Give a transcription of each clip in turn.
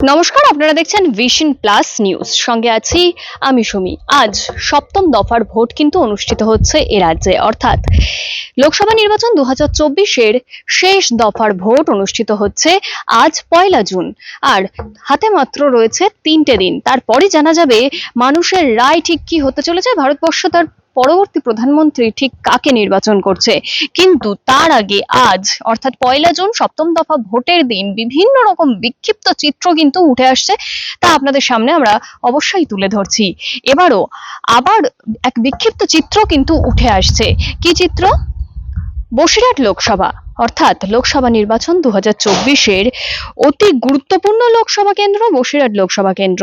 নমস্কার, আপনারা দেখছেন ভিশন প্লাস নিউজ। সঙ্গে আছি আমি সুমি। আজ সপ্তম দফার ভোট কিন্তু অনুষ্ঠিত হচ্ছে এ রাজ্যে, অর্থাৎ লোকসভা নির্বাচন 2024-এর শেষ দফার ভোট অনুষ্ঠিত হচ্ছে আজ 1 জুন। আর হাতে মাত্র রয়েছে 3টে দিন, তারপরই জানা যাবে মানুষের রায় ঠিক কি হতে চলেছে, ভারতবর্ষ তার পরবর্তী প্রধানমন্ত্রী ঠিক কাকে নির্বাচন করছে। কিন্তু তার আগে আজ অর্থাৎ 1 জুন সপ্তম দফা ভোটের দিন বিভিন্ন রকম বিক্ষিপ্ত চিত্র কিন্তু উঠে আসছে, তা আপনাদের সামনে আমরা অবশ্যই তুলে ধরছি। এবারও আবার এক বিক্ষিপ্ত চিত্র কিন্তু উঠে আসছে। কি চিত্র? বসিরহাট লোকসভা অর্থাৎ লোকসভা নির্বাচন 2024-এর অতি গুরুত্বপূর্ণ লোকসভা কেন্দ্র বসিরহাট লোকসভা কেন্দ্র।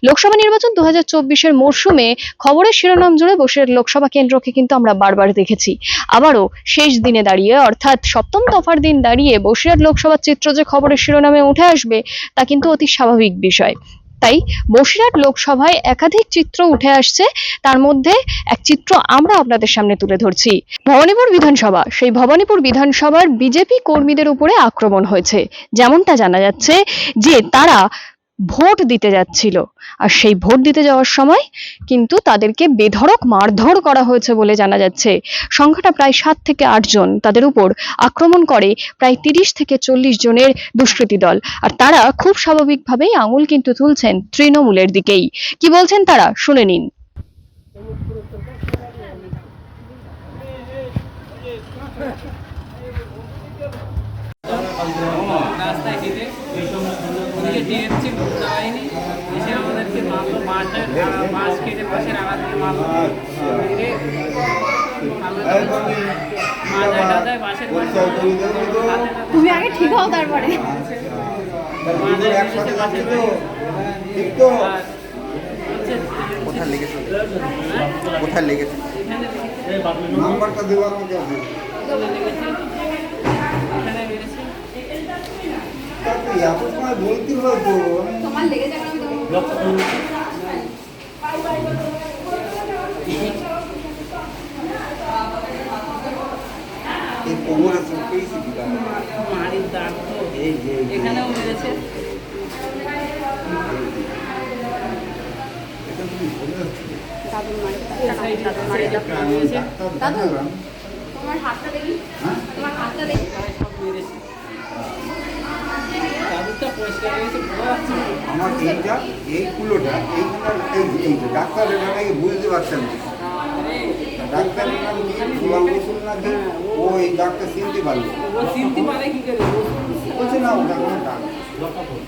লোকসভা নির্বাচন 2024-এর মরশুমে খবরের শিরোনাম জুড়ে বসিরহাট লোকসভা কেন্দ্রকে কিন্তু আমরা বারবার দেখেছি। আবারও শেষ দিনে দাঁড়িয়ে অর্থাৎ সপ্তম দফার দিন দাঁড়িয়ে বসিরহাট লোকসভার চিত্র যে খবরের শিরোনামে উঠে আসবে তা কিন্তু অতি স্বাভাবিক বিষয়। তাই বসিরহাট লোকসভায় একাধিক চিত্র উঠে আসছে, তার মধ্যে এক চিত্র আমরা আপনাদের সামনে তুলে ধরছি। ভবানীপুর বিধানসভা, সেই ভবানীপুর বিধানসভার বিজেপি কর্মীদের উপরে আক্রমণ হয়েছে। যেমনটা জানা যাচ্ছে যে তারা ভোট দিতে যাচ্ছিল, আর সেই ভোট দিতে যাওয়ার সময় কিন্তু তাদেরকে বেধড়ক মারধর করা হয়েছে বলে জানা যাচ্ছে। সংখ্যাটা প্রায় 7 থেকে 8 জন। তাদের উপর আক্রমণ করে প্রায় 30 থেকে 40 জনের দুষ্কৃতী দল। আর তারা খুব স্বাভাবিকভাবেই আঙুল কিন্তু তুলছেন তৃণমূলের দিকেই। কি বলছেন তারা, শুনে নিন। রাস্তায় হেঁটে ওদিকে ডিএমসি বাহিনী এসে আমাদেরকে মারলো, বাস কেটে পাশের আগাতে মারলো, মাথায় টাথায় বাসের তুমি আগে ঠিক হও তারপরে কোথায় লেগেছে? কোথায় লেগেছে? নাম্বারটা দেওয়া আমাকে আছে। বলতে হতো তোমার লেগে যাবে এই কোমরে চুলকেছি দিলাম। মারির দাগ তো এখানেও মেরেছে। তোমার হাতটা দেখি, তোমার হাতটা দেখি। আমার এইটা এই কুলোটা এই ডাক্তার এটাকে বুঝতে পারছেন না। ডাক্তার ও এই ডাক্তার চিনতে পারলো, বলছে না ওটা কোনো ডাক।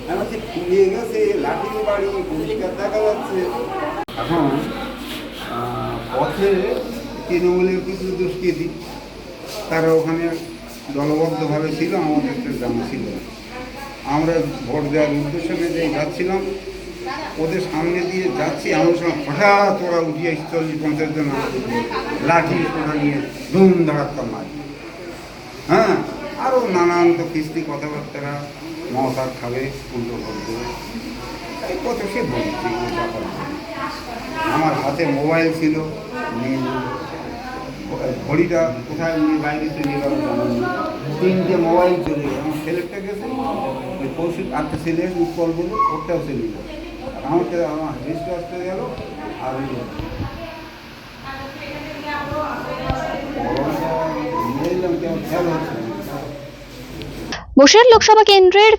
আমি বলছি ফুলিয়ে গেছে, লাঠির বাড়ি পরিষ্কার দেখা যাচ্ছে। এখন পথে তৃণমূলের কিছু দুষ্কৃতী তারা ওখানে দলবদ্ধভাবে ছিল, আমাদের একটা গ্রাম ছিল। আমরা ভোট দেওয়ার উদ্দেশ্য নিয়ে যাচ্ছিলাম, ওদের সামনে দিয়ে যাচ্ছি, আমার সময় হঠাৎ ওরা উঠিয়ে 40-50 জন লাঠি ওরা নিয়ে ধুম ধাক্কা মারি। হ্যাঁ, আরও নানান তো কিস্তি কথাবার্তারা, মশার খাবে, উল্টো ভোট দেবে, এই কত সে বলছি। আমার হাতে মোবাইল ছিল, ঘড়িটা কোথায় নিয়ে বাইরে চলে গেল জানানি। 3টে মোবাইল চলে গেল। আমার ছেলেটা গেছে, ওই পরশু আটটা ছেলে উৎকল বলে ওরটাও চলে গেল। আমাকে আমার রেস্ট আসতে গেল। আর খেয়াল হচ্ছে বসিরহাট লোকসভা কেন্দ্রের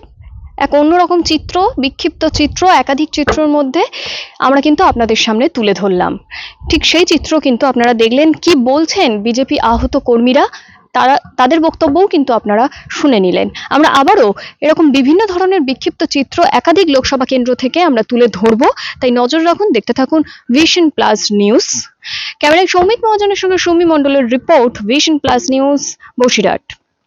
এক অন্যরকম চিত্র, বিক্ষিপ্ত চিত্র, একাধিক চিত্রের মধ্যে আমরা কিন্তু আপনাদের সামনে তুলে ধরলাম। ঠিক সেই চিত্র কিন্তু আপনারা দেখলেন। কি বলছেন বিজেপি আহত কর্মীরা, তাদের বক্তব্যও কিন্তু আপনারা শুনে নিলেন। আমরা আবারও এরকম বিভিন্ন ধরনের বিক্ষিপ্ত চিত্র একাধিক লোকসভা কেন্দ্র থেকে আমরা তুলে ধরবো, তাই নজর রাখুন, দেখতে থাকুন ভিশন প্লাস নিউজ। ক্যামেরায় সৌমিক মহাজনের সঙ্গে সৌমি মণ্ডলের report, vision plus news, Basirhat.